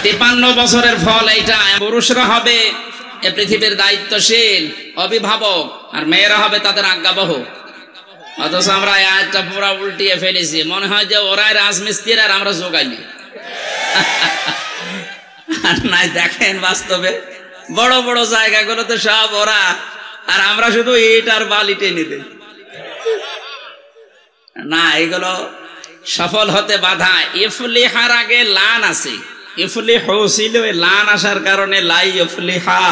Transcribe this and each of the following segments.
53 বছরের ফল এইটা। পুরুষরা হবে এ পৃথিবীর দায়িত্বশীল অভিভাবক, আর মেয়েরা হবে তাদের আজ্ঞাবহ। অথচ আমরা এই আয়াতটা পুরা উল্টিয়ে ফেলেছি, মনে হয় যে ওরাই রাজমিস্ত্রি আর আমরা যোগাইলি। আর নাই, দেখেন বাস্তবে বড় বড় জায়গাগুলোতে সব ওরা, আর আমরা শুধু ইট আর বালি টেনে দিই। না, এগুলো সফল হতে বাধা। ইফলিহার আগে লান আছে, ইফলিহু ছিল, লান আসার কারণে লাই ইফলিহা,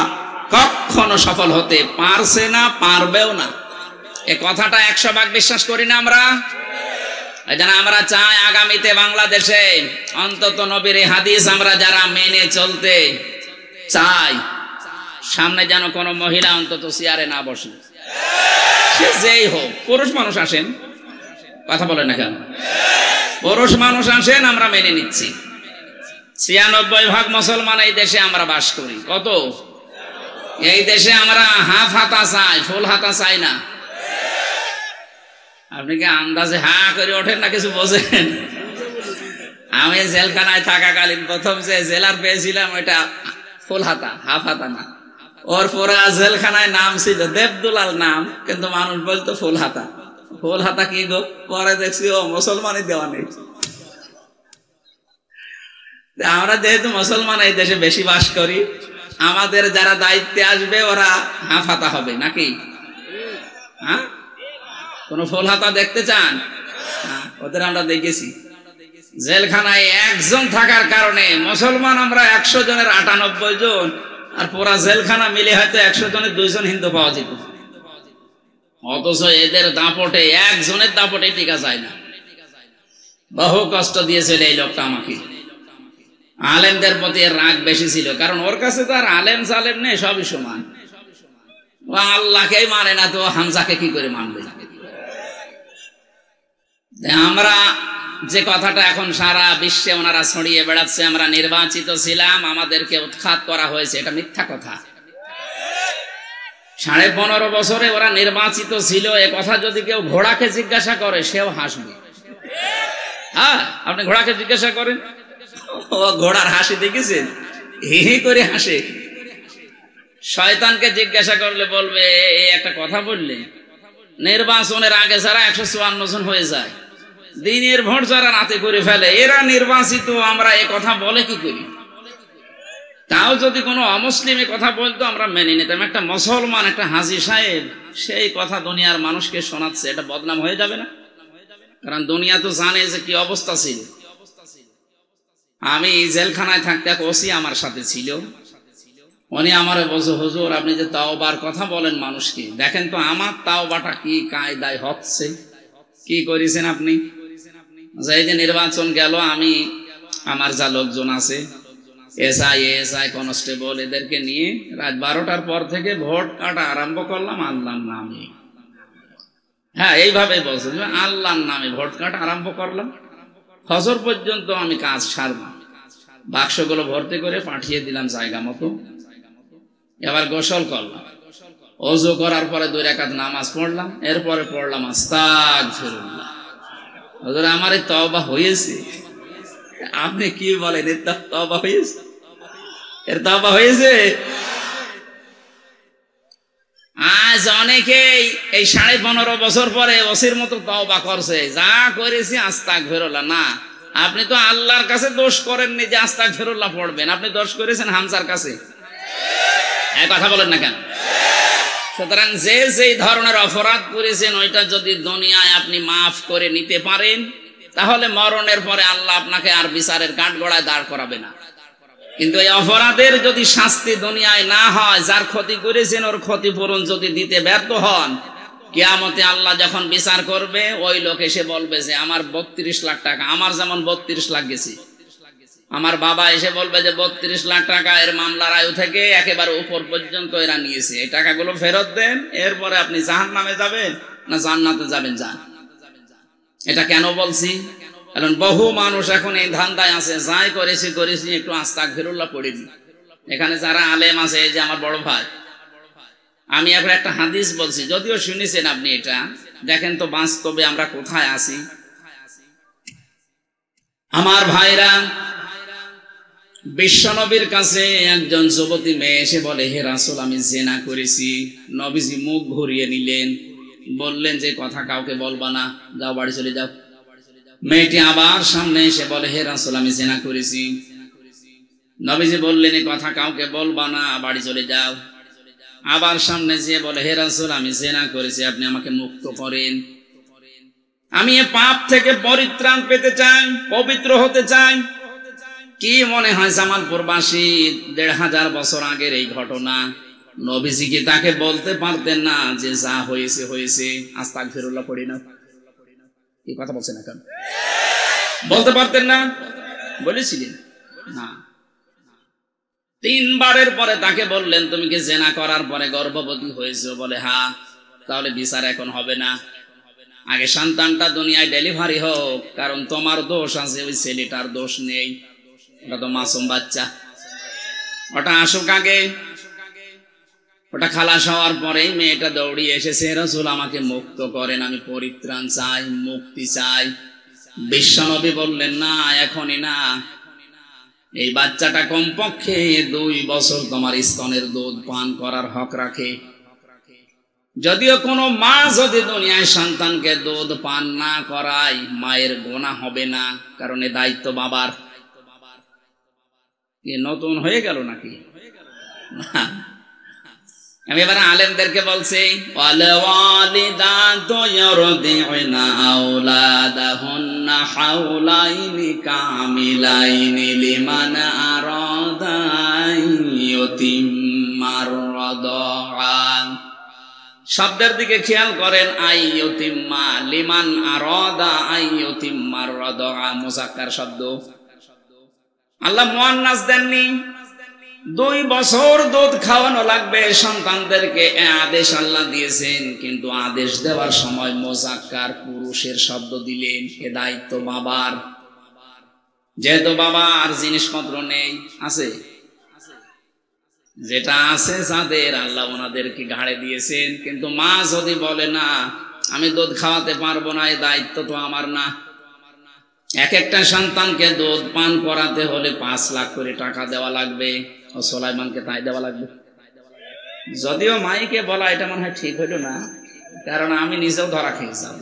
কখনো সফল হতে পারছে না, পারবেও না। এ কথাটা 100% বিশ্বাস করি না আমরা। এই জন্য আমরা চাই আগামীতে বাংলাদেশে অন্তত নবীর হাদিস আমরা যারা মেনে চলতে চাই, সামনে যেন কোনো মহিলা অন্তত চেয়ারে না বসে, সে যেই হোক। পুরুষ মানুষ আসেন, কথা বলেন না কেন? পুরুষ মানুষ আসেন, আমরা মেনে নিচ্ছি। 96% মুসলমান এই দেশে আমরা বাস করি। কত? এই দেশে আমরা হাফ হাতা চাই, ফুল হাতা চাই না। আপনি কি আন্দাজে হা করে ওঠেন না কিছু বোঝেন? আমি জেলখানায় থাকাকালীন প্রথম যে জেলার পেয়েছিলাম ওইটা ফুল হাতা, হাফ হাতা না। ওর পুরা জেলখানায় নাম ছিল দেবদুলাল নাম, কিন্তু মানুষ বলতো ফুল হাতা। ফুল হাতা কি গো? পরে দেখছি ও মুসলমানই দেওয়া নেই। আমরা যেহেতু মুসলমান এই দেশে বেশি বাস করি, আমাদের যারা দায়িত্বে আসবে ওরা হাফ হাতা হবে নাকি? হ্যাঁ, কোন ফুল হাতা দেখতে চান? ওদের আমরা দেখেছি জেলখানায় একজন থাকার কারণে মুসলমান আমরা 100 জনের 98 জন, আর পুরা জেলখানা মিলে হয়তো 100 জনের 2 জন হিন্দু পাওয়া যেত। অথচ এদের দাপটে, একজনের দাপটে টিকা যায় না। বহু কষ্ট দিয়েছিল এই লোকটা আমাকে। আলেমদের প্রতি এর রাগ বেশি ছিল, কারণ ওর কাছে তো আর আলেম সালেম নেই, সবই সমান। ও আল্লাহকেই মানে না, তো হামজাকে কি করে মানবে? আমরা যে কথাটা এখন সারা বিশ্বে ওনারা ছড়িয়ে বেড়াচ্ছে, আমরা নির্বাচিত ছিলাম, আমাদেরকে উৎখাত করা হয়েছে, এটা মিথ্যা কথা। 15.5 বছরে ওরা নির্বাচিত ছিল, এ কথা যদি কেউ ঘোড়াকে জিজ্ঞাসা করে সেও হাসবে। হ্যাঁ, আপনি ঘোড়াকে জিজ্ঞাসা করেন, ও ঘোড়ার হাসি দেখেছেন? হি হি করে হাসে। শয়তানকে জিজ্ঞাসা করলে বলবে এই একটা কথা বললে, নির্বাচনের আগে যারা 154 জন হয়ে যায়, দিনের ভোট যারা রাতে করে ফেলে, এরা নির্বাচিত, আমরা এ কথা বলে কি করি? তাও যদি কোনো অমুসলিম কথা বলতো আমরা মেনে নিতাম। একটা মুসলমান, একটা হাজী সাহেব সেই কথা দুনিয়ার মানুষকে শোনাচ্ছে, এটা বদনাম হয়ে যাবে না? কারণ দুনিয়া তো জানে যে কি অবস্থা ছিল। আমি জেলখানায় থাকতে এক ওসি আমার সাথে ছিল, উনি আমারে বলছে, হুজুর আপনি যে তাওবার কথা বলেন মানুষকে, দেখেন তো আমার তাওবাটা কি কায়দায় হচ্ছে। কি করেছেন আপনি? এই যে নির্বাচন গেল, আমি আমার যা লোকজন আছে, এসআই কনস্টেবল, এদেরকে নিয়ে রাত 12টার পর থেকে ভোট কাটা আরম্ভ করলাম আল্লাহর নামে। হ্যাঁ, এইভাবে বলছে, আল্লাহর নামে ভোট কাটা আরম্ভ করলাম, ফজর পর্যন্ত আমি কাজ সারলাম, বাক্সগুলো ভর্তি করে পাঠিয়ে দিলাম জায়গা মতো। এবার গোসল করলাম, ওযু করার পরে 2 রাকাত নামাজ পড়লাম, এরপরে পড়লাম আস্তাগফিরুল্লাহ। হুজুর আমার এই তওবা হয়েছে। আপনি কি বলেন, এর তওবা হয়েছে? এর তওবা হয়েছে? আজ অনেকেই এই 15.5 বছর পরে ওসির মতো তওবা করছে, যা করেছি আস্তাগফিরুল্লাহ। না, আপনি তো আল্লাহর কাছে দোষ করেননি যে আস্তাগফিরুল্লাহ পড়বেন, আপনি দোষ করেছেন হামজার কাছে। এই কথা বলেন না কেন? সুতরাং যে যেই ধরনের অপরাধ করেছেন ওইটা যদি দুনিয়ায় আপনি মাফ করে নিতে পারেন, তাহলে মরণের পরে আল্লাহ আপনাকে আর বিচারের কাঠগড়ায় দাঁড় করাবে না। কিন্তু এই অপরাধের যদি শাস্তি দুনিয়ায় না হয়, যার ক্ষতি করেছেন ওর ক্ষতিপূরণ যদি দিতে ব্যর্থ হন, কিয়ামতে আল্লাহ যখন বিচার করবে, ওই লোক এসে বলবে যে আমার 32 লাখ টাকা, আমার যেমন 32 লাখ গেছে, আমার বাবা এসে বলবে যে 32 লাখ টাকা এর মামলার আয়ু থেকে একেবারে উপর পর্যন্ত এরা নিয়েছে, এই টাকাগুলো ফেরত দেন, এরপরে আপনি জাহান্নামে যাবেন না জান্নাতে যাবেন, যান। এটা কেন বলছি? কারণ বহু মানুষ এখন এই ধান্দায় আছে, যাই করেছি একটু আস্তাগফিরুল্লাহ পড়িনি। এখানে যারা আলেম আছে, এই যে আমার বড় ভাই, আমি এখন একটা হাদিস বলছি, যদিও শুনেছেন আপনি, এটা দেখেন তো বাস্তবে আমরা কোথায় আছি। আমার ভাইরা, বিশ্বনবীর কাছে একজন যুবতী মেয়ে এসে বলে, হে রাসূল, আমি জিনা করেছি। নবীজি মুখ ঘুরিয়ে নিলেন, বললেন যে কথা কাউকে বলবা না, যাও বাড়ি চলে যাও। মেয়েটি আবার সামনে এসে বলে, হে রাসূল, আমি জিনা করেছি। নবীজি বললেন, এই কথা কাউকে বলবা না, বাড়ি চলে যাও। আবার সামনে যেয়ে বলে, হে রাসূল, আমি জিনা করেছি, আপনি আমাকে মুক্ত করেন। আমি এ পাপ থেকে পরিত্রাণ পেতে চাই, পবিত্র হতে চাই। কি মনে হয় জামালপুরবাসী ১৫০০ বছর আগের এই ঘটনা? নবীজি কি তাকে বলতে পারতেন না যে যা হয়েছে হয়েছে, আস্তাগফিরুল্লাহ পড়ি না? এই কথা বলছেন না কেন? বলতে পারতেন না? বলেছিলেন না। ৩ বারের পরে তাকে বললেন, তুমি কি জিনা করার পরে গর্ভবতী হয়েছো? বলে হ্যাঁ। তাহলে বিচার এখন হবে না, আগে সন্তানটা দুনিয়ায় ডেলিভারি হোক, কারণ তোমার দোষ আছে, ওই ছেলেটার দোষ নেই। ওটা তো মাসুম বাচ্চা, ওটা আসুক আগে। ওটা খালাস হওয়ার পরেই মেয়েটা দৌড়িয়ে এসেছে, রাসূল আমাকে মুক্ত করেন, আমি পরিত্রাণ চাই, মুক্তি চাই। বিশ্বনবী বললেন, না, এখনই না। এই বাচ্চাটা কমপক্ষে 2 বছর তোমার স্তনের দুধ পান করার হক রাখে। যদিও কোনো মা যদি দুনিয়ায় সন্তানকে দুধ পান না করায়, মায়ের গুনাহ হবে না, কারণ এ দায়িত্ব বাবার। নতুন হয়ে গেল নাকি? আমি এবার আলেমদেরকে বলছি, ওয়াল ওয়ালিদাতু ইউরদিউনা আওলাদাহুন্না হাওলাইনি কামিলাইনি লিমান আরাদা ইউতিম্মার রাদা। শব্দের দিকে খেয়াল করেন, আইয়ুতিম্মা, লিমান আরাদা আইয়ুতিম্মার রাদা, মুযাক্কার শব্দ। আল্লাহ মুয়ান্নাস দেননি। 2 বছর দুধ খাওয়ানো লাগবে সন্তানদেরকে, আদেশ আল্লাহ দিয়েছেন, কিন্তু আদেশ দেওয়ার সময় মুযাক্কার পুরুষের শব্দ দিলেন। এ দায়িত্ব বাবার। যেহেতু বাবার জিনিসপত্র নেই, আছে, যেটা আছে যাদের, আল্লাহ ওনাদেরকে ঘাড়ে দিয়েছেন। কিন্তু মা যদি বলে না, আমি দুধ খাওয়াতে পারবো না, এই দায়িত্ব তো আমার না। এক একটা সন্তানকে দুধ পান করাতে হলে 5 লাখ করে টাকা দেওয়া লাগবে। ও সুলাইমানকে তাই দেওয়া লাগবে। যদিও মাইকে বলা এটা মনে হয় ঠিক হইল না, কারণ আমি নিজেও ধরা খেয়েছিলাম।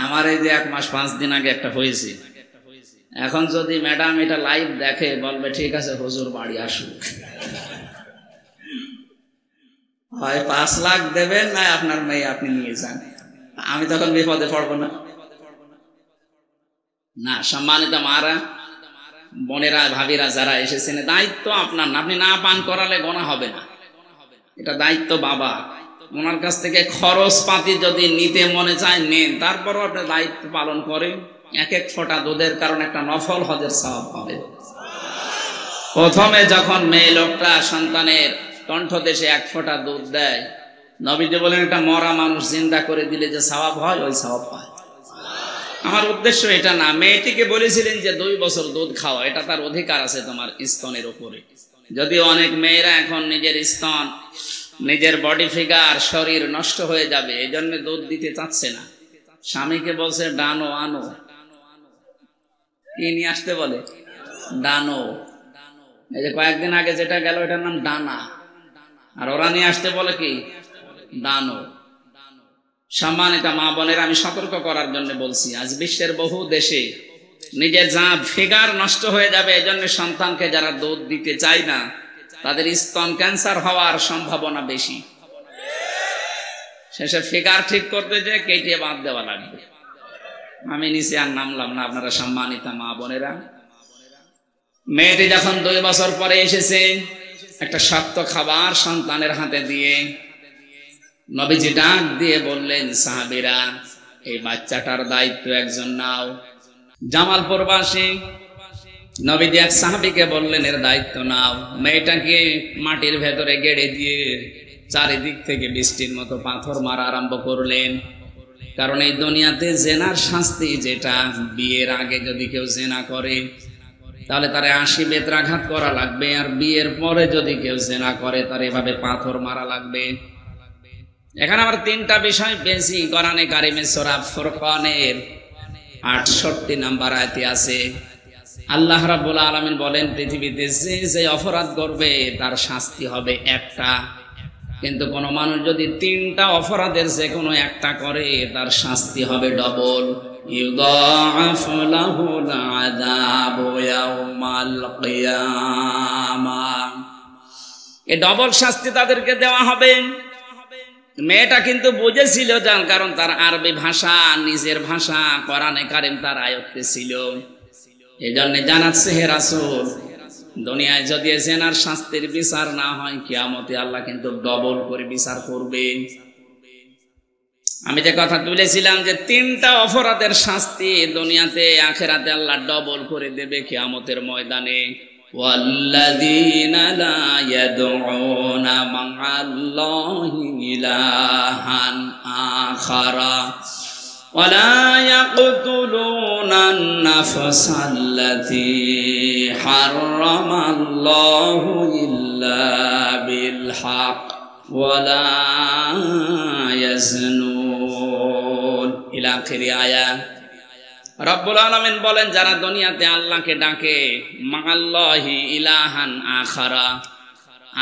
আমার এই যে 1 মাস 5 দিন আগে একটা হয়েছে। এখন যদি ম্যাডাম এটা লাইভ দেখে, বলবে ঠিক আছে হুজুর বাড়ি আসুক, হয় 5 লাখ দেবেন, না আপনার মেয়ে আপনি নিয়ে যান। আমি তখন বিপদে পড়বো না? না, সম্মানিত মারা, বোনেরা, ভাবিরা যারা এসেছেন, দায়িত্ব আপনার না। আপনি না পান করালে গোনা হবে না, এটা দায়িত্ব বাবা। ওনার কাছ থেকে খরচ পাতি যদি নিতে মনে চায় নেন, তারপরও আপনি দায়িত্ব পালন করেন। 1 ফোঁটা দুধের কারণে একটা নফল হজের সওয়াব পাবে। প্রথমে যখন মেয়ে লোকটা সন্তানের কণ্ঠদেশে 1 ফোঁটা দুধ দেয়, নবীজি বলেন, এটা মরা মানুষ জিন্দা করে দিলে যে সওয়াব হয়, ওই সওয়াব পায়। আমার উদ্দেশ্য এটা না। মেয়েটিকে বলেছিলেন যে 2 বছর দুধ খাওয়া, এটা তার অধিকার আছে তোমার স্তনের উপরে। যদিও অনেক মেয়েরা এখন নিজের স্তন, নিজের বডি ফিগার, শরীর নষ্ট হয়ে যাবে, এই জন্য দুধ দিতে চাচ্ছে না। স্বামীকে বলছে ডানো আনো, কি নিয়ে আসতে বলে? ডানো। এই যে কয়েকদিন আগে যেটা গেল, এটার নাম ডানা, আর ওরা নিয়ে আসতে বলে কি? ডানো। সম্মানিত মা বোনেরা, আমি সতর্ক করার জন্য বলছি, আজ বিশ্বের বহু দেশে নিজের যা ফিগার নষ্ট হয়ে যাবে, এই জন্য সন্তানকে যারা দুধ দিতে চায় না, তাদের স্তন ক্যান্সার হওয়ার সম্ভাবনা বেশি। শেষে ফিগার ঠিক করতে যে কেটে বাদ দেওয়া লাগবে। আমি নিচে আর নামলাম না। আপনারা সম্মানিত মা বোনেরা, মেয়েটি যখন 2 বছর পরে এসেছে, একটা শক্ত খাবার সন্তানের হাতে দিয়ে নবীজি ডাক দিয়ে বললেন, সাহাবীরা, এই বাচ্চাটার দায়িত্ব একজন নাও। জামালপুরবাসী নবীজি এক সাহাবীকে বললেন, এর দায়িত্ব নাও। মেয়েটাকে মাটির ভেতরে গেড়ে দিয়ে চারিদিক থেকে বৃষ্টির মতো পাথর মারা আরম্ভ করলেন। কারণ এই দুনিয়াতে জেনার শাস্তি যেটা, বিয়ের আগে যদি কেউ জেনা করে তাহলে তার 80 বেত্রাঘাত করা লাগবে, আর বিয়ের পরে যদি কেউ জেনা করে তার এভাবে পাথর মারা লাগবে। এখানে আমার 3টা বিষয় পেয়েছি কোরআনে কারিমে সূরা ফুরকানের 68 নম্বর আয়াতে আছে। আল্লাহ রাব্বুল আলামিন বলেন পৃথিবীতে যে অপরাধ করবে তার শাস্তি হবে একটা, কিন্তু কোন মানুষ যদি তিনটা অপরাধের যে কোনো একটা করে তার শাস্তি হবে ডবল। ইউদাআফু লাহুল আযাবু ইয়াওমাল কিয়ামাহ, এই ডবল শাস্তি তাদেরকে দেওয়া হবে। মেয়েটা কিন্তু বুঝেছিল, যার কারণ তার আরবি ভাষা নিজের ভাষা, কোরআনে কারিম তার আয়ত্তে ছিল। এই জন্য জানাচ্ছে, হে রাসূল, দুনিয়ায় যদি জেনার শাস্তির বিচার না হয়, কিয়ামতে আল্লাহ কিন্তু ডবল করে বিচার করবে। আমি যে কথা তুলেছিলাম যে তিনটা অপরাধের শাস্তি দুনিয়াতে আখিরাতে আল্লাহ ডবল করে দেবে কিয়ামতের ময়দানে। ওয়াল্লাযীনা লা ইয়াদউনা মা'আল্লাহি ইলাহান আখারা ওয়ালা ইয়াকতুলুনান নাফসাল্লাতী হারামাল্লাহু ইল্লা বিল হক ওয়ালা ইয়াজনুন ইলা আখির আয়াত। রব্বুল আলামিন বলেন, যারা দুনিয়াতে আল্লাহকে ডাকে মা'আল্লাহি ইলাহান আখারা,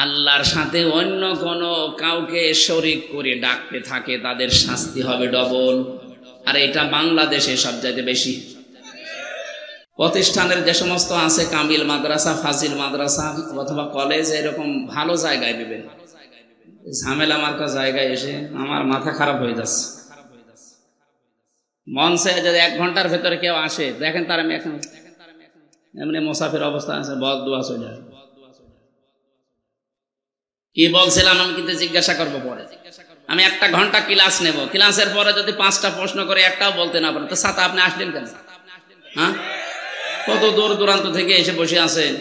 আল্লাহর সাথে অন্য কোন কাউকে শরীক করে ডাকতে থাকে, তাদের শাস্তি হবে ডবল। আর এটা বাংলাদেশে সবচাইতে বেশি। প্রতিষ্ঠানের যে সমস্ত আছে কামিল মাদ্রাসা, ফাজিল মাদ্রাসা অথবা কলেজ, এরকম ভালো জায়গায় দিবেন। ঝামেলা মার্কা জায়গায় এসে আমার মাথা খারাপ হয়ে যাচ্ছে। মঞ্চে যদি 1 ঘন্টার ভেতরে কেউ আসে, দেখেন তার আমি এখন এমনি মুসাফির অবস্থা আছে, বদদুয়া চলে যায়। কি বলছিলাম আমি কিন্তু জিজ্ঞাসা করবো পরে। আমি 1 ঘন্টা ক্লাস নেব, ক্লাসের পরে যদি 5টা প্রশ্ন করে একটাও বলতে না পারেন, তো সাথে আপনি আসলেন কেন? হ্যাঁ, কত দূর দূরান্ত থেকে এসে বসে আছেন।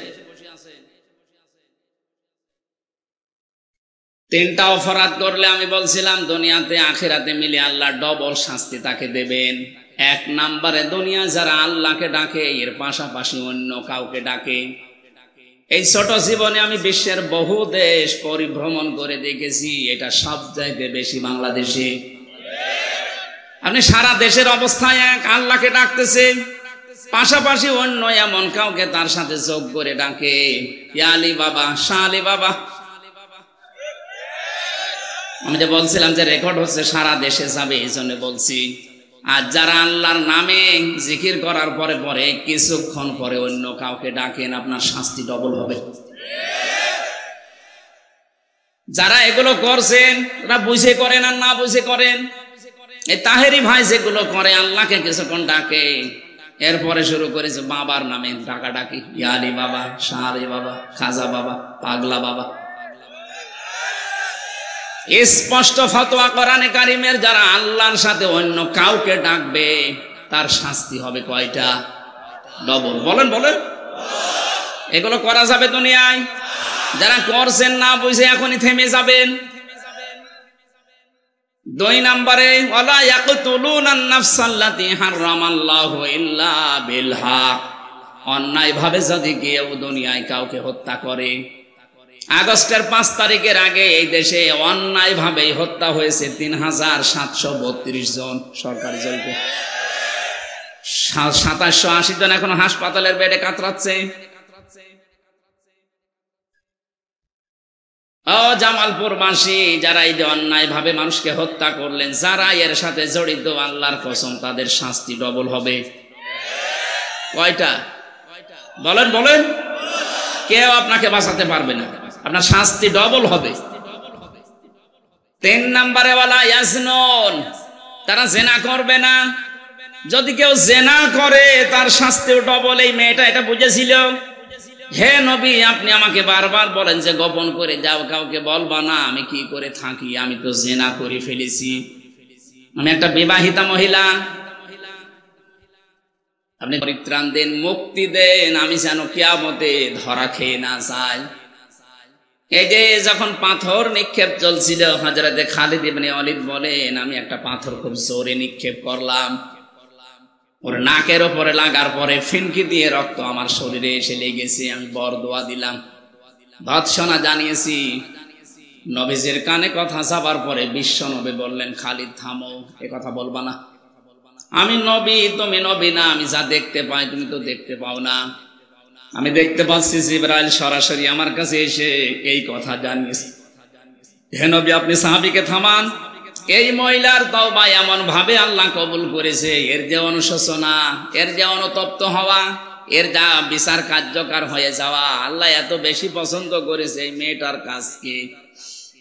3টা অপরাধ করলে আমি বলছিলাম দুনিয়াতে আখিরাতে মিলে আল্লাহ ডবল শাস্তি তাকে দেবেন। 1 নম্বরে দুনিয়া যারা আল্লাহকে ডাকে, এর পাশাপাশি অন্য কাউকে ডাকে। এই ছোট জীবনে আমি বিশ্বের বহু দেশ পরিভ্রমণ করে দেখেছি, এটা সব জায়গায় বেশি বাংলাদেশে। আপনি সারা দেশের অবস্থায় এক, আল্লাহকে ডাকতেছে, পাশাপাশি অন্য এমন কাউকে তার সাথে যোগ করে ডাকে, ইয়া আলী বাবা, শাহ আলী বাবা। আমি যে বলছিলাম যে রেকর্ড হচ্ছে, সারা দেশে যাবে, এই জন্য বলছি। আর যারা আল্লাহর নামে জিকির করার পরে পরে কিছুক্ষণ পরে অন্য কাউকে ডাকেন, আপনার শাস্তি ডবল হবে। যারা এগুলো করছেন তারা বুঝে করেন আর না বুঝে করেন। এই তাহেরি ভাই যেগুলো করে, আল্লাহকে কিছুক্ষণ ডাকে, এরপরে শুরু করেছে বাবার নামে ডাকা ডাকি, ইয়া আলী বাবা, শাহ আলী বাবা, খাজা বাবা, পাগলা বাবা। স্পষ্ট ফতোয়া কোরআনে কারিমের, যারা আল্লাহর সাথে অন্য কাউকে ডাকবে তার শাস্তি হবে কয়টা? ডবল। বলেন বলেন, এগুলো করা যাবে দুনিয়ায়? যারা করছেন না বুঝে এখনই থেমে যাবেন। 2 নম্বরে, ওয়ালা ইয়াকতুলুনান নাফসাল্লাতী হারামাল্লাহু ইল্লা বিল হক, অন্যায়ভাবে যদি কেউ দুনিয়ায় কাউকে হত্যা করে। আগস্টের 5 তারিখের আগে এই দেশে অন্যায়ভাবেই হত্যা হয়েছে 3732 জন সরকারি জরিপে। 2780 জন এখন হাসপাতালের বেডে কাতরাচ্ছে। ও জামালপুরবাসী, যারা এই যে অন্যায়ভাবে মানুষকে হত্যা করলেন, যারা এর সাথে জড়িত, আল্লাহর কসম তাদের শাস্তি ডবল হবে। কয়টা? বলেন বলেন, কেউ আপনাকে বাঁচাতে পারবে না, আপনার শাস্তি ডবল হবে। 3 নম্বরে, ওয়ালা ইয়াজনুন, তারা জেনা করবে না। যদি কেউ জেনা করে তার শাস্তিও ডবল। এই মেয়েটা এটা বুঝেছিল। হে নবী, আপনি আমাকে বারবার বলেন যে গোপন করে যাও, কাউকে বলবা না আমি কি করে থাকি, আমি তো জেনা করে ফেলেছি, আমি একটা বিবাহিতা মহিলা। আপনি পরিত্রাণ দেন, মুক্তি দেন, আমি যেন কিয়ামতে ধরা খেয়ে না যাই। এই যে যখন পাথর নিক্ষেপ চলছিল, হযরতে খালিদ ইবনে ওয়ালিদ বলেন, আমি একটা পাথর খুব জোরে নিক্ষেপ করলাম, ওর নাকের উপরে লাগার পরে ফিনকি দিয়ে রক্ত আমার শরীরে এসে লেগেছে। আমি বরদোয়া দিলাম, ভৎসনা জানিয়েছি। নবীজির কানে কথা যাবার পরে বিশ্ব নবী বললেন, খালিদ থামো, এ কথা বলবা না। আমি নবী, তুমি নবী না। আমি যা দেখতে পাই তুমি তো দেখতে পাও না। আমি দেখতে পাচ্ছি জিবরাইল সরাসরি আমার কাছে এসে এই কথা জানিয়েছে, হে নবী আপনি সাহাবীকে থামান, এই মহিলার তওবা এমন ভাবে আল্লাহ কবুল করেছে, এর যে অনুশোচনা, এর যে অনুতপ্ত হওয়া, এর যা বিচার কার্যকর হয়ে যাওয়া, আল্লাহ এত বেশি পছন্দ করেছে এই মেয়েটার কাজকে।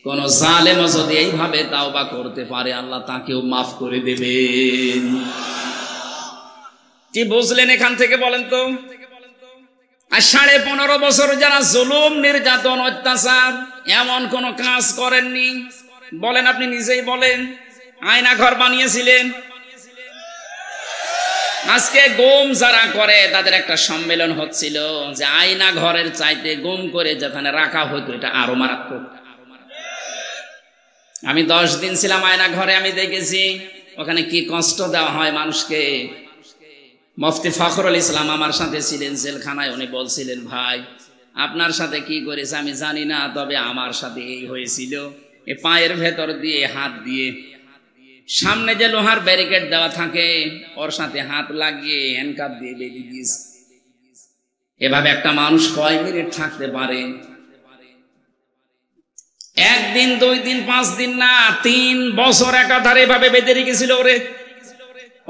কোন জালেম যদি এইভাবে তওবা করতে পারে আল্লাহ তাকেও মাফ করে দেবেন। কি বুঝলেন এখান থেকে বলেন তো? আর 15.5 বছর যারা জুলুম, নির্যাতন, অত্যাচার এমন কোন কাজ করেননি, বলেন আপনি নিজেই বলেন। আয়না ঘর বানিয়েছিলেন, আজকে গুম যারা করে তাদের একটা সম্মেলন হচ্ছিল যে আয়না ঘরের চাইতে গুম করে যেখানে রাখা হতো এটা আরো মারাত্মক। আমি 10 দিন ছিলাম আয়না ঘরে, আমি দেখেছি ওখানে কি কষ্ট দেওয়া হয় মানুষকে। মুফতি ফখরুল ইসলাম আমার সাথে ছিলেন জেলখানায়, উনি বলছিলেন ভাই আপনার সাথে কি করেছে আমি জানি না, তবে আমার সাথে এই হয়েছিল, এ পায়ের ভেতর দিয়ে হাত দিয়ে সামনে যে লোহার ব্যারিকেড দেওয়া থাকে ওর সাথে হাত লাগিয়ে হ্যান্ডকাপ দিয়ে বেঁধে দিয়েছে। এভাবে একটা মানুষ কয় মিনিট থাকতে পারে? 1 দিন 2 দিন 5 দিন না, 3 বছর একাধারে এভাবে বেঁধে রেখেছিল ওরে।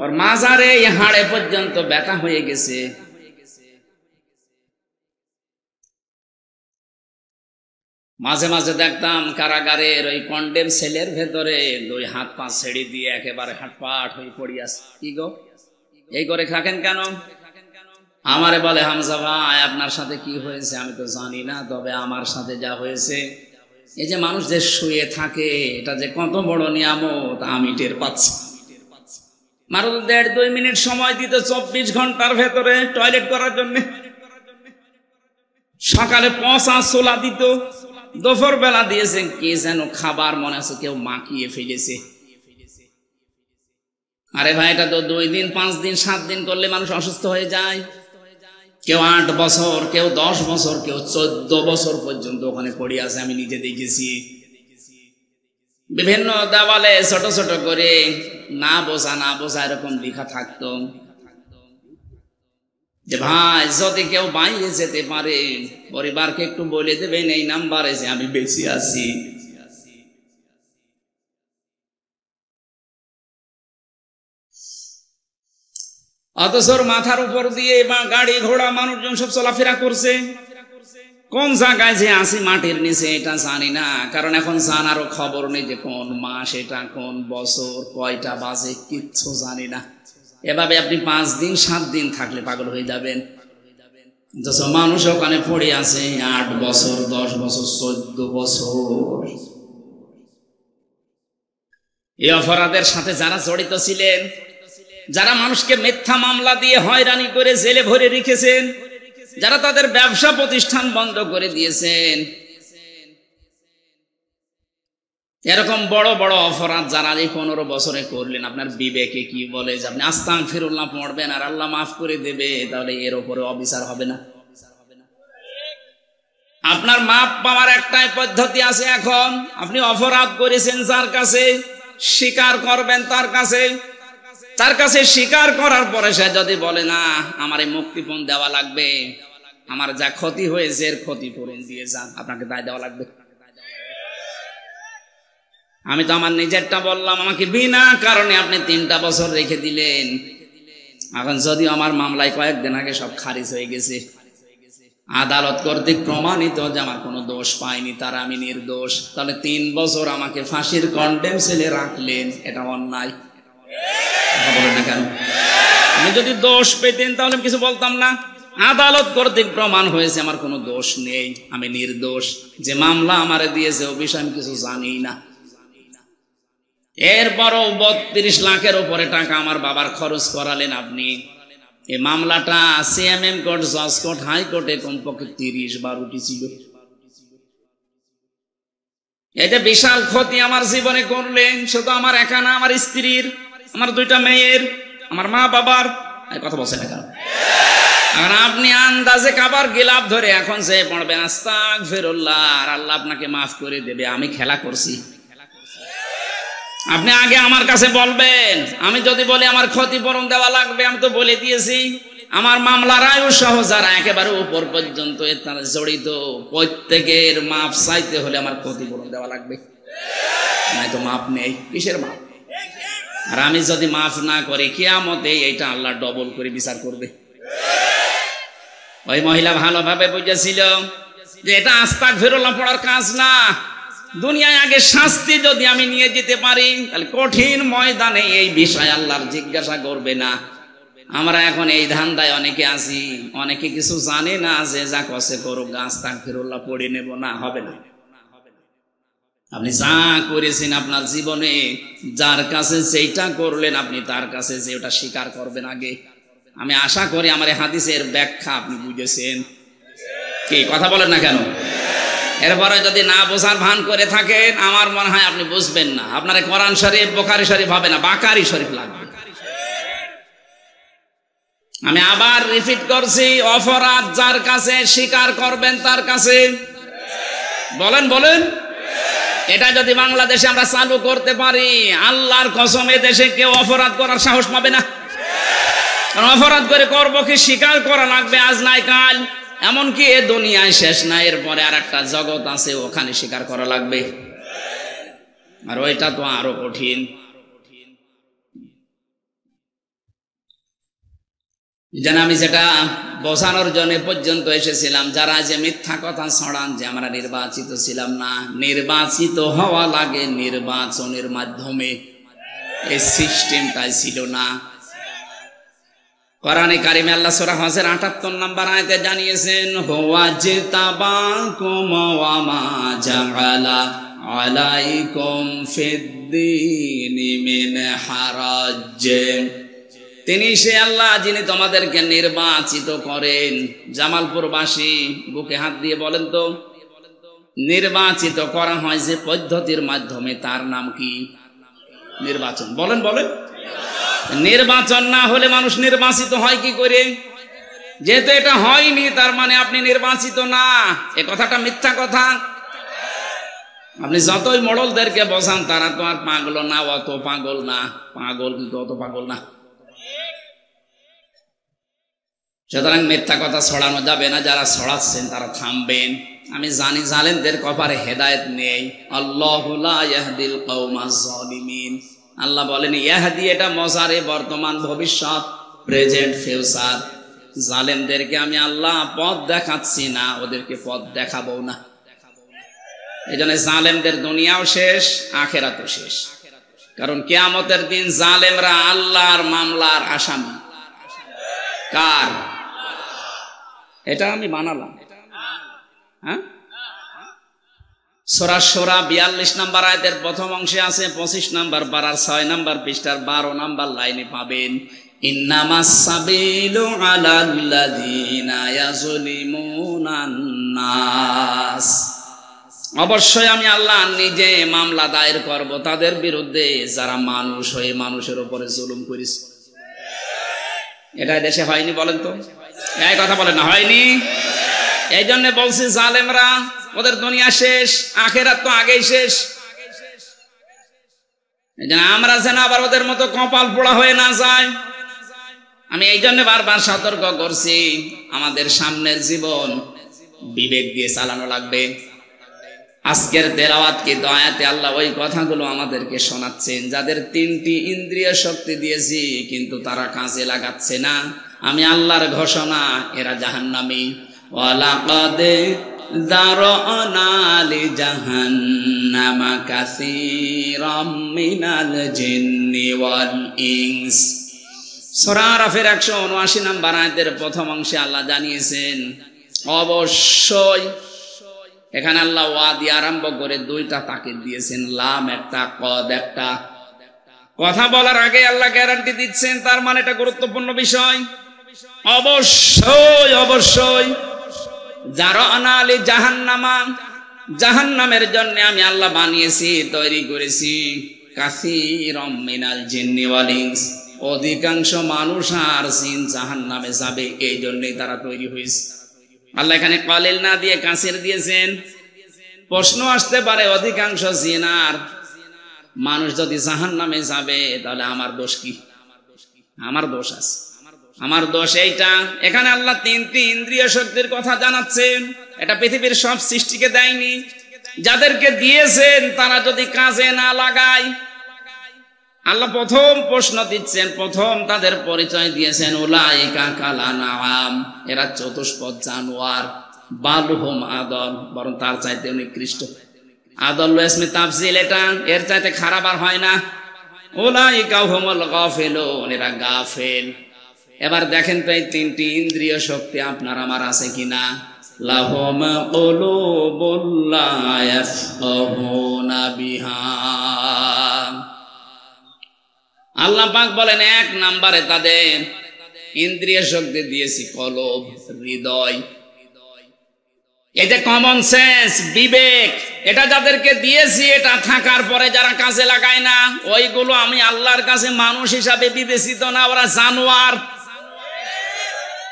ওর মাজারে হাড়ে পর্যন্ত ব্যথা হয়ে গেছে। মাঝে মাঝে দেখতাম কারাগারের ওই কন্ডেম সেলের ভেতরে 2 হাত পা ছেড়ে দিয়ে একেবারে হাটপাট হয়ে পড়ি আছে। কি গো এই করে থাকেন কেন? আমারে বলে হামজা ভাই আপনার সাথে কি হয়েছে আমি তো জানি না, তবে আমার সাথে যা হয়েছে, এই যে মানুষ যে শুয়ে থাকে এটা যে কত বড় নিয়ামত আমি টের পাচ্ছি। মাত্র 1.5-2 মিনিট সময় দিত 24 ঘন্টার ভেতরে টয়লেট করার জন্য। সকালে পচা ছোলা দিত, দুপুর বেলা দিয়েছে কি যেন খাবার মনে আছে কেউ মাখিয়ে ফেলেছে। আরে ভাই এটা তো 2 দিন 5 দিন 7 দিন করলে মানুষ অসুস্থ হয়ে যায়। কেউ 8 বছর, কেউ 10 বছর, কেউ 14 বছর পর্যন্ত ওখানে পড়ে আছে, আমি নিজে দেখেছি। বিভিন্ন দেওয়ালে ছোট ছোট করে না বোঝা না বোঝা এরকম লেখা থাকতো যে ভাই যদি কেউ বাইরে যেতে পারে পরিবারকে একটু বলে দেবেন এই নাম্বারে যে আমি বেঁচে আছি। অথচ মাথার উপর দিয়ে বা গাড়ি ঘোড়া মানুষজন সব চলাফেরা করছে। কোন জায়গায় যে আসি মাটির নিচে এটা জানি না, কারণ এখন জানারও খবর নেই যে কোন মাস এটা, কোন বছর, কয়টা বাজে, কিচ্ছু জানি না। এভাবে আপনি 5 দিন 7 দিন থাকলে পাগল হয়ে যাবেন। মানুষ ওখানে পড়ে আছে 8 বছর 10 বছর 14 বছর। এই অপরাধের সাথে যারা জড়িত ছিলেন, যারা মানুষকে মিথ্যা মামলা দিয়ে হয়রানি করে জেলে ভরে রেখেছেন, যারা তাদের ব্যবসা প্রতিষ্ঠান বন্ধ করে দিয়েছেন, এরকম বড় বড় অপরাধ যারা এই 15 বছরে করলেন, আপনার বিবেকে কি বলে যে আপনি আস্তাগফিরুল্লাহ পড়বেন আর আল্লাহ মাফ করে দেবে, তাহলে এর উপরে অবিচার হবে না? আপনার মাপ পাওয়ার একটাই পদ্ধতি আছে। এখন আপনি অপরাধ করেছেন যার কাছে, স্বীকার করবেন তার কাছে। তার কাছে স্বীকার করার পরে সে যদি বলে না আমার এই মুক্তিপণ দেওয়া লাগবে, আমার যা ক্ষতি হয়েছে এর ক্ষতিপূরণ দিয়ে যান, আপনাকে দায় দেওয়া লাগবে। আমি তো আমার নিজেরটা বললাম, আমাকে বিনা কারণে আপনি 3টা বছর রেখে দিলেন। এখন যদিও আমার মামলায় কয়েকদিন আগে সব খারিজ হয়ে গেছে, আদালত কর্তৃক প্রমাণিত যে আমার কোনো দোষ পাইনি, তারা আমি নির্দোষ, তাহলে 3 বছর আমাকে ফাঁসির কন্ডেম সেলে রাখলেন, এটা অন্যায়। বলেন না কেন? আমি যদি দোষ পেতেন তাহলে কিছু বলতাম না। আদালত কর্তৃক প্রমাণ হয়েছে আমার কোনো দোষ নেই, আমি নির্দোষ। যে মামলা আমারে দিয়েছে ও বিষয়ে আমি কিছু জানি না। এরপরও 32 লাখের উপরে টাকা আমার বাবার খরচ করালেন আপনি। এই মামলাটা সিএমএম কোর্ট, জজ কোর্ট, হাইকোর্টে কমপক্ষে 30 বার উঠেছিল। এই যে বিশাল ক্ষতি আমার জীবনে করলেন, শুধু আমার একা না, আমার স্ত্রীর, আমার 2টা মেয়ের, আমার মা বাবার। কথা বলছেন না কেন? আর আপনি আন্দাজে কাবার গিলাপ ধরে এখন যে পড়বেন আস্তাগফিরুল্লাহ আর আল্লাহ আপনাকে মাফ করে দেবে, আমি খেলা করছি। আপনি আগে আমার কাছে বলবেন, আমি যদি বলি আমার ক্ষতিপূরণ দেওয়া লাগবে, আমি তো বলে দিয়েছি আমার মামলার আয়ু সহ যারা একেবারে উপর পর্যন্ত তারা জড়িত, প্রত্যেকের মাপ চাইতে হলে আমার ক্ষতিপূরণ দেওয়া লাগবে, নাই তো মাপ নেই। কিসের মাপ? আর আমি যদি মাফ না করি কিয়ামতে এইটা আল্লাহ ডবল করে বিচার করবে। ওই মহিলা ভালোভাবে বুঝেছিল যে এটা আস্তাগফিরুল্লাহ পড়ার কাজ না। দুনিয়ায় আগে শাস্তি যদি আমি নিয়ে যেতে পারি তাহলে কঠিন ময়দানে এই বিষয় আল্লাহর জিজ্ঞাসা করবে না। আমরা এখন এই ধান্দায় অনেকে আছি, অনেকে কিছু জানে না যে যা কসে করুক আস্তাগফিরুল্লাহ পড়ে নেব না, হবে না। আপনি যা করেছেন আপনার জীবনে, যার কাছে যেটা করলেন আপনি তার কাছে যে ওটা স্বীকার করবেন আগে। আমি আশা করি আমার হাদিসের ব্যাখ্যা আপনি বুঝেছেন। কি কথা বলেন না কেন? এরপরে যদি না বোঝার ভান করে থাকেন আমার মনে হয় আপনি বুঝবেন না। আপনার কোরআন শরীফ বুখারী শরীফ হবে না, বাকারি শরীফ লাগবে। আমি আবার রিপিট করছি, অপরাধ যার কাছে স্বীকার করবেন তার কাছে। বলেন বলেন, এটা যদি বাংলাদেশে আমরা চালু করতে পারি আল্লাহর কসম এ দেশে কেউ অপরাধ করার সাহস পাবে না। কারণ অপরাধ করে করবো কি, স্বীকার করা লাগবে আজ নাই কাল। এমনকি এ দুনিয়ায় শেষ না, এরপরে আর একটা জগৎ আছে, ওখানে স্বীকার করা লাগবে। আর ওইটা তো আরো কঠিন। যেন আমি যেটা বোঝানোর জন্য পর্যন্ত এসেছিলাম, যারা যে মিথ্যা কথা ছড়ান যে আমরা নির্বাচিত ছিলাম না, নির্বাচিত হওয়া লাগে নির্বাচনের মাধ্যমে, এই সিস্টেমটাই ছিল না। কোরআনে কারিমে আল্লাহ সূরা হজের ৭৮ নম্বর আয়াতে জানিয়েছেন, হুয়া জিতাবাকুম ওয়া মা জাআলা আলাইকুম ফিদ্দীনি মিন হারাজ। তিনি সে আল্লাহ যিনি তোমাদেরকে নির্বাচিত করেন। জামালপুরবাসী বুকে হাত দিয়ে বলেন তো, নির্বাচিত করা হয় যে পদ্ধতির মাধ্যমে তার নাম কি? নির্বাচন। বলেন বলেন। নির্বাচন না হলে মানুষ নির্বাচিত হয় কি করে? যেহেতু এটা হয়নি তার মানে আপনি নির্বাচিত না। এ কথাটা মিথ্যা কথা। আপনি যতই মোড়লদেরকে বোঝান তারা তো আর পাগল না, অত পাগল না। পাগল কিন্তু অত পাগল না। সুতরাং মিথ্যা কথা ছড়ানো যাবে না। যারা ছড়াচ্ছেন তারা থামবেন। আমি জানি জালেমদের কপালে হেদায়েত নেই। আল্লাহু লা ইয়াহদিল কওমাজ জালিমিন। আল্লাহ বলেন ইয়াহদি, এটা মজারে বর্তমান ভবিষ্যৎ, প্রেজেন্ট ফিউচার। জালেমদেরকে আমি আল্লাহ পথ দেখাচ্ছি না, ওদেরকে পথ দেখাবো না। এই জন্য জালেমদের দুনিয়াও শেষ, আখেরাতও শেষ। কারণ কিয়ামতের দিন জালেমরা আল্লাহর মামলার আসামি। কার? এটা আমি বানালাম। হ্যাঁ, সূরা শূরা ৪২ নম্বর আয়াতের প্রথম অংশে আছে, ২৫ নম্বর পারার ৬ নম্বর পৃষ্ঠার ১২ নম্বর লাইনে পাবেন, ইন্নামাস সাবিলু আলাল্লাযীনা ইয়াযলিমুনান নাস। অবশ্যই আমি আল্লাহ নিজে মামলা দায়ের করব তাদের বিরুদ্ধে যারা মানুষ হয়ে মানুষের উপরে জুলুম করেছে। এটা দেশে হয়নি বলেন তো? এই কথা বলেন না, হয়নি? এই জন্য বলছি জালেমরা ওদের দুনিয়া শেষ, আখেরাত তো আগেই শেষ। এই জন্য আমরা যেন আবার ওদের মতো কপাল পোড়া হয়ে না যায়। আমি এই জন্য বারবার সতর্ক করছি, আমাদের সামনের জীবন বিবেক দিয়ে চালানো লাগবে। আজকের তেলাওয়াত কি দয়াতে আল্লাহ ওই কথাগুলো আমাদেরকে শোনাচ্ছেন। যাদের ৩টি ইন্দ্রিয় শক্তি দিয়েছি কিন্তু তারা কাজে লাগাচ্ছে না, আমি আল্লাহর ঘোষণা এরা জাহান্নামী। ওয়ালাকাদ যারানা লিজাহান্নামা কাসীরাম মিনাল জিন্নি ওয়াল ইনস। সূরা আরাফের ১৭৯ নম্বর আয়াতের প্রথম অংশে আল্লাহ জানিয়েছেন অবশ্যই। এখানে আল্লাহ ওয়া দিয়ে আরম্ভ করে ২টা তাকিদ দিয়েছেন, লাম একটা, কদ একটা। কথা বলার আগে আল্লাহ গ্যারান্টি দিচ্ছেন, তার মানে এটা গুরুত্বপূর্ণ বিষয়। অবশ্যই অবশ্যই যারানা লি জাহান্নামা, জাহান্নামের জন্য আমি আল্লাহ বানিয়েছি, তৈরি করেছি কাসীরাম মিনাল জিন্নি ওয়াল ইনস। অধিকাংশ মানুষ আর জিন জাহান্নামে যাবে, এই জন্যই তারা তৈরি হয়েছে। আল্লাহ এখানে কলিল না দিয়ে কাসির দিয়েছেন। প্রশ্ন আসতে পারে, অধিকাংশ জিন আর মানুষ যদি জাহান্নামে যাবে তাহলে আমার দোষ কি? আমার দোষ আছে। আমার দোষ এইটা। এখানে আল্লাহ তিনটি ইন্দ্রিয় শক্তির কথা জানাচ্ছেন। এটা পৃথিবীর সব সৃষ্টিকে দেয়নি, যাদেরকে দিয়েছেন তারা যদি কাজে না লাগায়। আল্লাহ প্রথম প্রশ্ন দিচ্ছেন, প্রথম তাদের পরিচয় দিয়েছেন উলাইকা কাল আনআম, এরা চতুষ্পদ জানোয়ার, বালহুম আদল, বরং তার চাইতে নিকৃষ্ট। আদল ইসমে তাফজিল, এটা এর চাইতে খারাপ আর হয় না। উলাইকা হুমুল গাফিলুন, এরা গাফেল। এবার দেখেন তো এই তিনটি ইন্দ্রিয় শক্তি আপনার আমার আছে কিনা। লাহুম কুলুবুল লা ইয়াফকাহুনা বিহা, আল্লাহ পাক বলেন 1 নম্বরে তাদের ইন্দ্রিয় শক্তি দিয়েছি কলব, হৃদয়। এই যে কমন সেন্স, বিবেক, এটা যাদেরকে দিয়েছি, এটা থাকার পরে যারা কাজে লাগায় না, ওইগুলো আমি আল্লাহর কাছে মানুষ হিসাবে বিবেচিত না, ওরা জানোয়ার।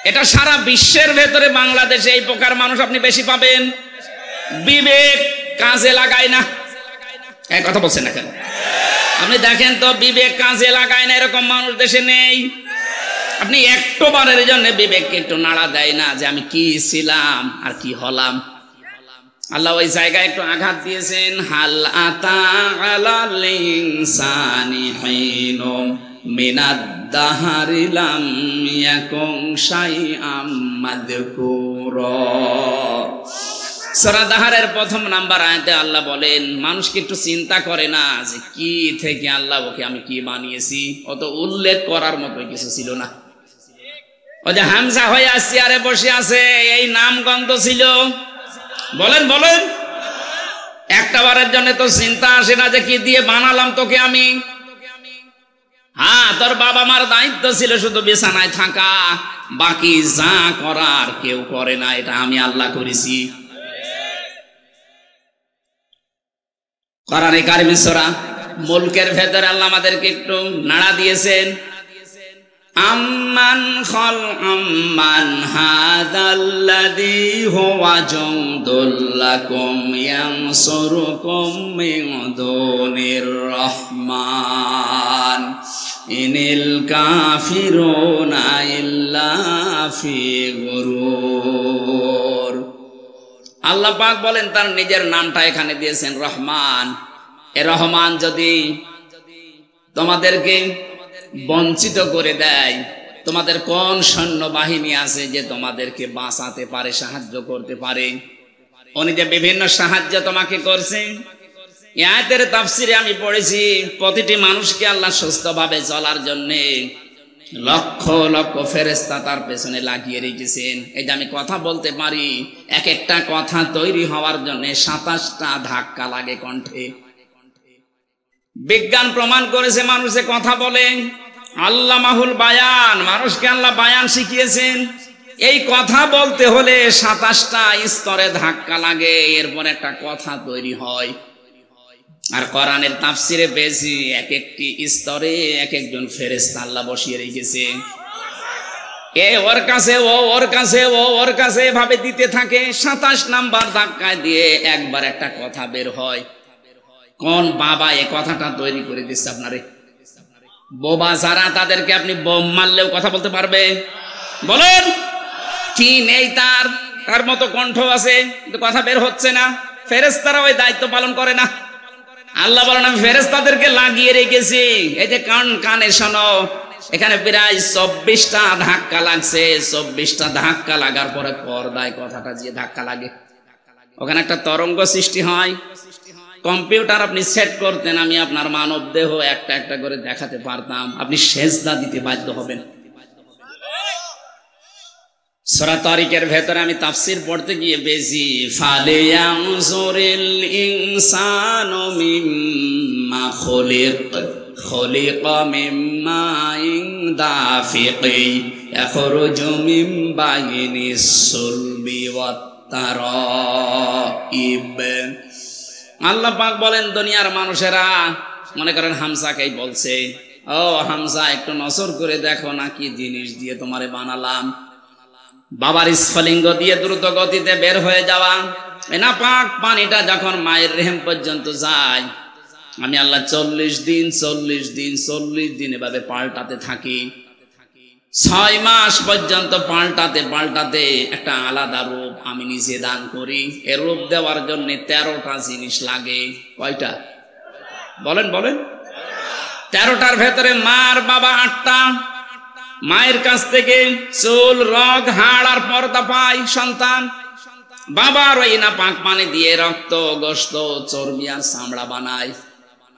এটা সারা বিশ্বের ভেতরে বাংলাদেশে এই প্রকার মানুষ আপনি বেশি পাবেন। বিবেক কাজে লাগায় না, এই কথা বলছেন না কেন? আপনি দেখেন তো, বিবেক কাজে লাগায় না এরকম মানুষ দেশে নেই। আপনি একটু বারের জন্য বিবেককে একটু নাড়া দেয় না যে আমি কি ছিলাম আর কি হলাম। আল্লাহ ওই জায়গায় একটু আঘাত দিয়েছেন, হাল আতা আলাল ইনসানি হিনুম মিনাদ দাহরি লাম ইয়াকুন শাইআম মাযকুরা। সূরা দাহরের 1 নাম্বার আয়াতে আল্লাহ বলেন, মানুষ কি একটু চিন্তা করে না যে কি থেকে আল্লাহ ওকে আমি কি বানিয়েছি? অত উল্লেখ করার মতো কিছু ছিল না। ও যে হামজা হয়ে চেয়ারে বসে আছে, এই নাম গন্ধ ছিল? বলেন বলেন, একটা বারের জন্য তো চিন্তা আসে না যে কি দিয়ে বানালাম তোকে আমি? হ্যাঁ, তোর বাবা মার দায়িত্ব ছিল শুধু বিছানায় থাকা, বাকি যা করার কেউ করে না, এটা আমি আল্লাহ করেছি। কোরআনে কারিমে সূরা মুলকের ভেতরে আল্লাহ আমাদেরকে একটু নাড়া দিয়েছেন, আম্মান খালাকাম হাযাল্লাযী হুয়া জুনদুল লাকুম ইয়ানসুরুকুম মিন দুনির রহমান ইনিল কাফিরুনা ইল্লা ফি গুরুর। আল্লাহ পাক বলেন, তার নিজের নামটা এখানে দিয়েছেন রহমান। এ রহমান যদি তোমাদেরকে বঞ্চিত করে দেয়, তোমাদের কোন সৈন্যবাহিনী আছে যে তোমাদেরকে বাঁচাতে পারে, সাহায্য করতে পারে? উনি যে বিভিন্ন সাহায্য তোমাকে করছে। এই আয়াতের তাফসিরে আমি পড়েছি, প্রতিটি মানুষকে আল্লাহ সুস্থভাবে চলার জন্য লক্ষ লক্ষ ফেরেশতা তার পেছনে লাগিয়ে রেখেছেন। এই যে আমি কথা বলতে পারি, এক একটা কথা তৈরি হওয়ার জন্য 27টা ধাক্কা লাগে কণ্ঠে। বিজ্ঞান প্রমাণ করেছে মানুষে কথা বলে, আল্লামাহুল বায়ান, মানুষকে আল্লাহ বায়ান শিখিয়েছেন। এই কথা বলতে হলে 27টা স্তরে ধাক্কা লাগে, এরপর একটা কথা তৈরি হয়। আর কোরআনের তাফসিরে পেয়েছি, এক একটি স্তরে এক একজন ফেরেশতা আল্লাহ বসিয়ে রেখেছে। এ ওর কাছে, ও ওর কাছে, ও ওর কাছে, এভাবে দিতে থাকে। 27 নাম্বার ধাক্কায় দিয়ে একবার একটা কথা বের হয়। কোন বাবা এ কথাটা তৈরি করে দিচ্ছে আপনারে? বোবা যারা, তাদেরকে আপনি বোম মারলেও কথা বলতে পারবে? বলেন, কি নেই তার মতো কণ্ঠ আছে, কিন্তু কথা বের হচ্ছে না। ফেরেশতারা ওই দায়িত্ব পালন করে না। আল্লাহ বলেন, আমি ফেরেশতাদেরকে লাগিয়ে রেখেছি। এই যে কানে শোনো, এখানে প্রায় 24টা ধাক্কা লাগছে। 24টা ধাক্কা লাগার পরে পর্দায় কথাটা যে ধাক্কা লাগে, ওখানে একটা তরঙ্গ সৃষ্টি হয়। কম্পিউটার আপনি সেট করতেন, আমি আপনার মানব দেহ একটা একটা করে দেখাতে পারতাম, আপনি সেজদা দিতে বাধ্য হবেন। সূরা তারিকের ভেতরে আমি তাফসীর পড়তে গিয়ে বেজি, ফালিয়ানজুরিল ইনসানু মিম্মা খুলিকা মিম্মা দাফিকি ইয়াখরুজু মিন বাইনিস সুলবি ওয়াত তারাইব। আল্লাহ পাক বলেন, দুনিয়ার মানুষেরা মনে করেন হামজাকেই বলছে, ও হামজা, একটু নজর করে দেখো না কি জিনিস দিয়ে তোমারে বানালাম। বাবার স্ফলিঙ্গ দিয়ে দ্রুত গতিতে বের হয়ে যাওয়া এনা পাক পানিটা যখন মায়ের রেহেম পর্যন্ত যায়, আমি আল্লাহ 40 দিন এভাবে পাল্টাতে থাকি। 6 মাস পর্যন্ত পাল্টাতে পাল্টাতে একটা আলাদা রূপ আমি নিজে দান করি। এ রূপ দেওয়ার জন্য 13টা জিনিস লাগে। কয়টা বলেন বলেন? 13টার ভেতরে মার বাবা 8টা। মায়ের কাছ থেকে চুল, রগ, হাড় আর পর্দা পায় সন্তান। বাবার ওই না পাক পানি দিয়ে রক্ত, গোশত, চর্বি আর চামড়া বানায়।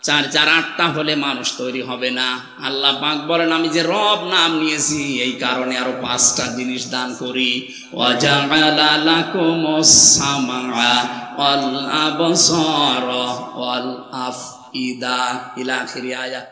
4 4 8টা হলে মানুষ তৈরি হবে না। আল্লাহ পাক বলেন আমি যে রব নাম নিয়েছি এই কারণে আরো 5টা জিনিস দান করি। ওয়াজআলা লাকুমুস সামআ ওয়াল আবসারা ওয়াল আফইদা ইলা আখিরি আয়াত।